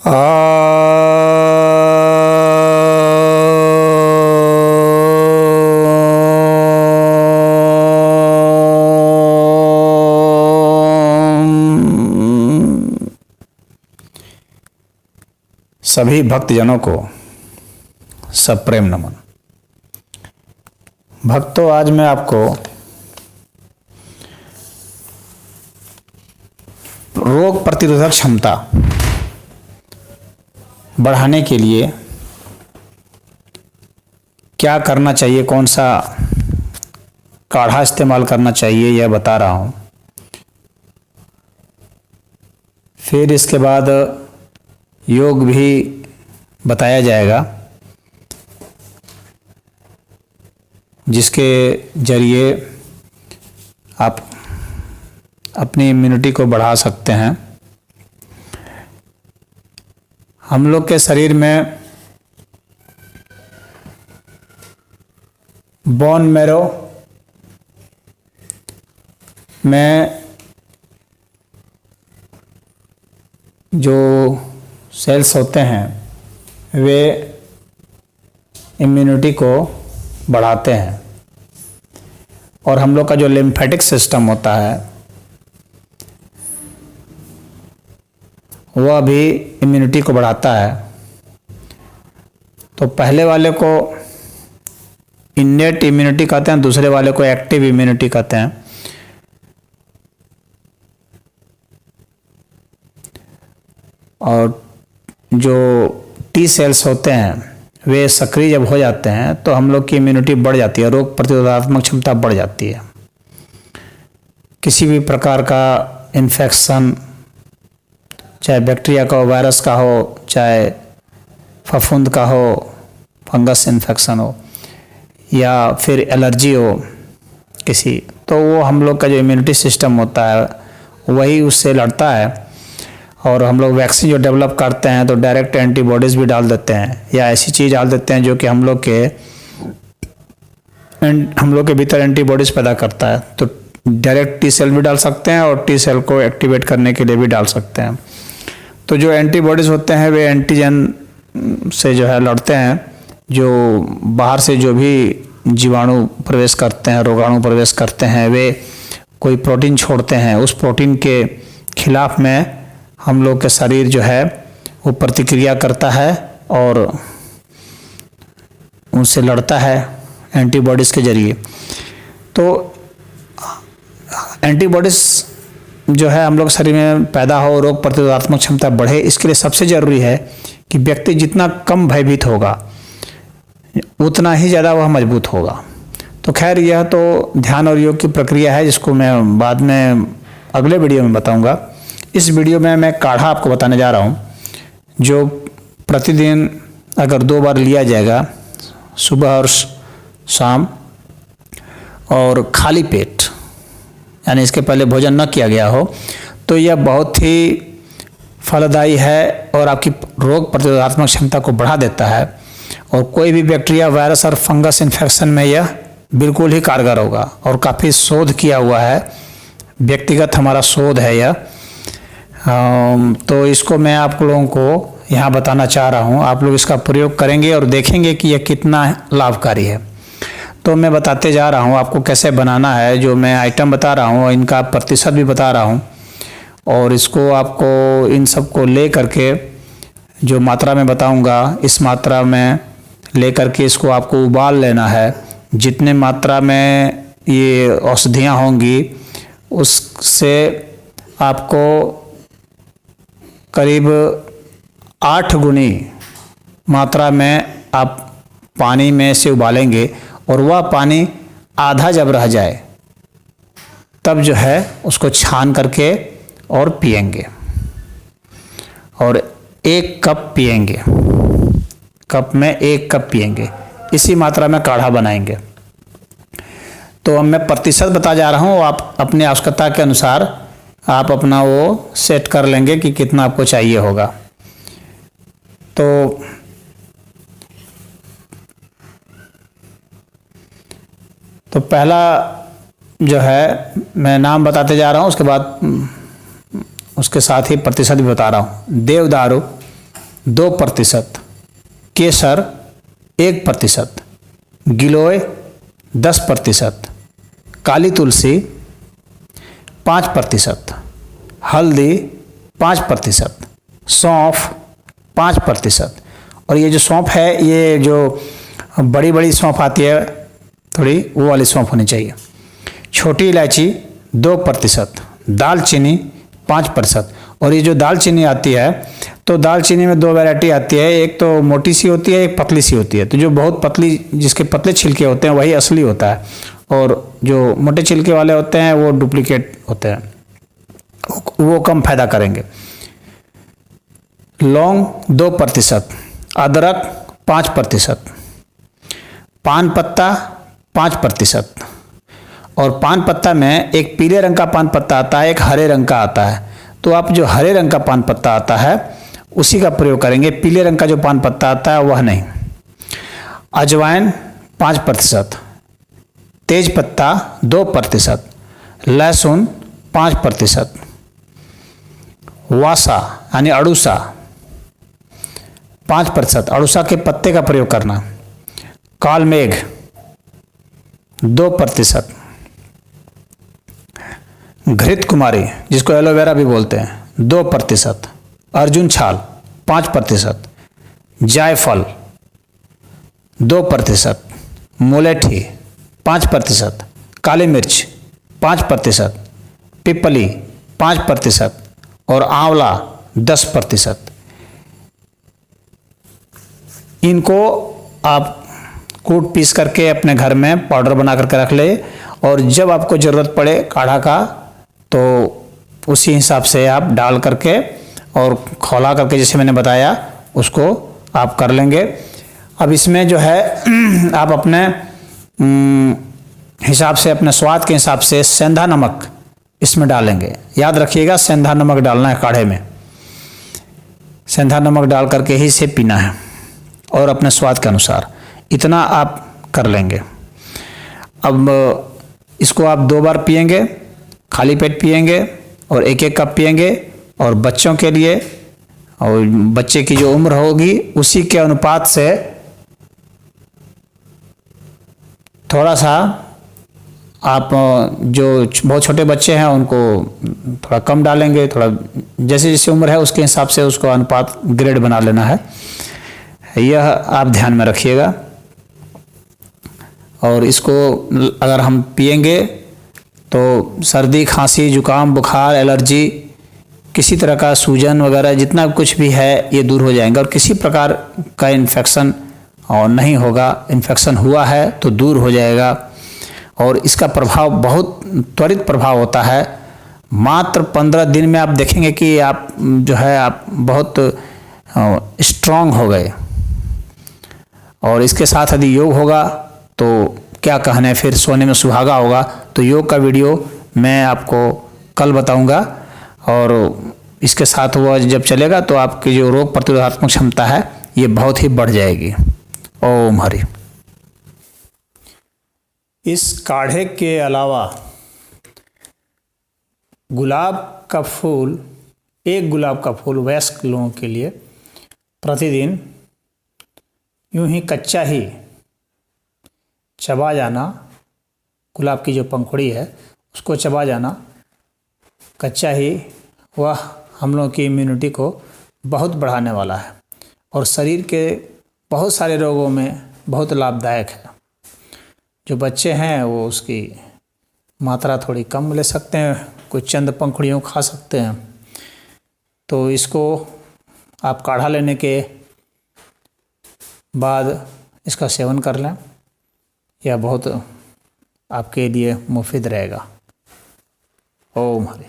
सभी भक्तजनों को सप्रेम नमन। भक्तों, आज मैं आपको रोग प्रतिरोधक क्षमता बढ़ाने के लिए क्या करना चाहिए, कौन सा काढ़ा इस्तेमाल करना चाहिए, यह बता रहा हूँ। फिर इसके बाद योग भी बताया जाएगा, जिसके जरिए आप अपनी इम्यूनिटी को बढ़ा सकते हैं। हम लोग के शरीर में बोन मैरो में जो सेल्स होते हैं वे इम्यूनिटी को बढ़ाते हैं, और हम लोग का जो लिम्फेटिक सिस्टम होता है वह भी इम्यूनिटी को बढ़ाता है। तो पहले वाले को इन्नेट इम्यूनिटी कहते हैं, दूसरे वाले को एक्टिव इम्यूनिटी कहते हैं। और जो टी सेल्स होते हैं वे सक्रिय जब हो जाते हैं तो हम लोग की इम्यूनिटी बढ़ जाती है, रोग प्रतिरोधात्मक क्षमता बढ़ जाती है। किसी भी प्रकार का इन्फेक्शन, चाहे बैक्टीरिया का हो, वायरस का हो, चाहे फफूंद का हो, फंगस इन्फेक्शन हो, या फिर एलर्जी हो किसी, तो वो हम लोग का जो इम्यूनिटी सिस्टम होता है वही उससे लड़ता है। और हम लोग वैक्सीन जो डेवलप करते हैं तो डायरेक्ट एंटीबॉडीज़ भी डाल देते हैं, या ऐसी चीज़ डाल देते हैं जो कि हम लोग के भीतर एंटीबॉडीज़ पैदा करता है। तो डायरेक्ट टी सेल भी डाल सकते हैं और टी सेल को एक्टिवेट करने के लिए भी डाल सकते हैं। तो जो एंटीबॉडीज़ होते हैं वे एंटीजन से जो है लड़ते हैं, जो बाहर से जो भी जीवाणु प्रवेश करते हैं, रोगाणु प्रवेश करते हैं, वे कोई प्रोटीन छोड़ते हैं। उस प्रोटीन के खिलाफ में हम लोग के शरीर जो है वो प्रतिक्रिया करता है और उनसे लड़ता है एंटीबॉडीज़ के जरिए। तो एंटीबॉडीज़ जो है हम लोग शरीर में पैदा हो, रोग प्रतिरोधात्मक क्षमता बढ़े, इसके लिए सबसे ज़रूरी है कि व्यक्ति जितना कम भयभीत होगा उतना ही ज़्यादा वह मजबूत होगा। तो खैर, यह तो ध्यान और योग की प्रक्रिया है, जिसको मैं बाद में अगले वीडियो में बताऊंगा। इस वीडियो में मैं काढ़ा आपको बताने जा रहा हूँ, जो प्रतिदिन अगर 2 बार लिया जाएगा, सुबह और शाम, और खाली पेट, यानी इसके पहले भोजन न किया गया हो, तो यह बहुत ही फलदायी है और आपकी रोग प्रतिरोधात्मक क्षमता को बढ़ा देता है। और कोई भी बैक्टीरिया, वायरस और फंगस इन्फेक्शन में यह बिल्कुल ही कारगर होगा, और काफ़ी शोध किया हुआ है, व्यक्तिगत हमारा शोध है यह। तो इसको मैं आप लोगों को यहाँ बताना चाह रहा हूँ। आप लोग इसका प्रयोग करेंगे और देखेंगे कि यह कितना लाभकारी है। तो मैं बताते जा रहा हूँ आपको कैसे बनाना है। जो मैं आइटम बता रहा हूँ इनका प्रतिशत भी बता रहा हूँ, और इसको आपको इन सब को ले करके जो मात्रा में बताऊँगा, इस मात्रा में ले करके इसको आपको उबाल लेना है। जितने मात्रा में ये औषधियाँ होंगी उससे आपको करीब 8 गुनी मात्रा में आप पानी में से उबालेंगे, और वह पानी आधा जब रह जाए तब जो है उसको छान करके और पिएंगे, और 1 कप पिएंगे, कप में 1 कप पिएंगे। इसी मात्रा में काढ़ा बनाएंगे। तो अब मैं प्रतिशत बता जा रहा हूँ, आप अपनी आवश्यकता के अनुसार आप अपना वो सेट कर लेंगे कि कितना आपको चाहिए होगा। तो पहला जो है मैं नाम बताते जा रहा हूँ, उसके बाद उसके साथ ही प्रतिशत भी बता रहा हूँ। देवदारू 2%, केसर 1%, गिलोय 10%, काली तुलसी 5%, हल्दी 5%, सौंफ 5%। और ये जो सौंफ है, ये जो बड़ी बड़ी सौंफ आती है थोड़ी, वो वाली सौंफ होनी चाहिए। छोटी इलायची 2%, दालचीनी 5%। और ये जो दालचीनी आती है, तो दालचीनी में 2 वैरायटी आती है, एक तो मोटी सी होती है, एक पतली सी होती है। तो जो बहुत पतली, जिसके पतले छिलके होते हैं, वही असली होता है, और जो मोटे छिलके वाले होते हैं वो डुप्लीकेट होते हैं, वो कम फायदा करेंगे। लौंग 2%, अदरक 5%, पान पत्ता 5%। और पान पत्ता में एक पीले रंग का पान पत्ता आता है, एक हरे रंग का आता है। तो आप जो हरे रंग का पान पत्ता आता है उसी का प्रयोग करेंगे, पीले रंग का जो पान पत्ता आता है वह नहीं। अजवाइन 5%, तेज पत्ता 2%, लहसुन 5%, वासा यानी अड़ूसा 5%, अड़ूसा के पत्ते का प्रयोग करना। काल मेघ 2%, घृत कुमारी जिसको एलोवेरा भी बोलते हैं 2%, अर्जुन छाल 5%, जायफल 2%, मुलेठी 5%, काली मिर्च 5%, पिपली 5% और आंवला 10%। इनको आप कूट पीस करके अपने घर में पाउडर बना करके रख ले, और जब आपको ज़रूरत पड़े काढ़ा का तो उसी हिसाब से आप डाल करके और खौला करके, जैसे मैंने बताया, उसको आप कर लेंगे। अब इसमें जो है आप अपने हिसाब से, अपने स्वाद के हिसाब से सेंधा नमक इसमें डालेंगे। याद रखिएगा, सेंधा नमक डालना है काढ़े में, सेंधा नमक डाल करके ही इसे पीना है, और अपने स्वाद के अनुसार इतना आप कर लेंगे। अब इसको आप 2 बार पिएंगे, खाली पेट पिएंगे और 1-1 कप पिएंगे। और बच्चों के लिए, और बच्चे की जो उम्र होगी उसी के अनुपात से थोड़ा सा आप, जो बहुत छोटे बच्चे हैं उनको थोड़ा कम डालेंगे, थोड़ा जैसे जैसे उम्र है उसके हिसाब से उसको अनुपात ग्रेड बना लेना है, यह आप ध्यान में रखिएगा। और इसको अगर हम पिएंगे तो सर्दी, खांसी, जुकाम, बुखार, एलर्जी, किसी तरह का सूजन वगैरह जितना कुछ भी है ये दूर हो जाएंगे, और किसी प्रकार का इन्फेक्शन और नहीं होगा। इन्फेक्शन हुआ है तो दूर हो जाएगा, और इसका प्रभाव बहुत त्वरित प्रभाव होता है। मात्र 15 दिन में आप देखेंगे कि आप जो है आप बहुत स्ट्रांग हो गए। और इसके साथ यदि योग होगा तो क्या कहने, फिर सोने में सुहागा होगा। तो योग का वीडियो मैं आपको कल बताऊंगा, और इसके साथ वह जब चलेगा तो आपकी जो रोग प्रतिरोधात्मक क्षमता है ये बहुत ही बढ़ जाएगी। ओम हरि। इस काढ़े के अलावा गुलाब का फूल, एक गुलाब का फूल वयस्क लोगों के लिए प्रतिदिन यूं ही कच्चा ही चबा जाना, गुलाब की जो पंखुड़ी है उसको चबा जाना कच्चा ही, वह हम लोगों की इम्यूनिटी को बहुत बढ़ाने वाला है, और शरीर के बहुत सारे रोगों में बहुत लाभदायक है। जो बच्चे हैं वो उसकी मात्रा थोड़ी कम ले सकते हैं, कुछ चंद पंखुड़ियों खा सकते हैं। तो इसको आप काढ़ा लेने के बाद इसका सेवन कर लें, यह बहुत आपके लिए मुफीद रहेगा। ओम हरि।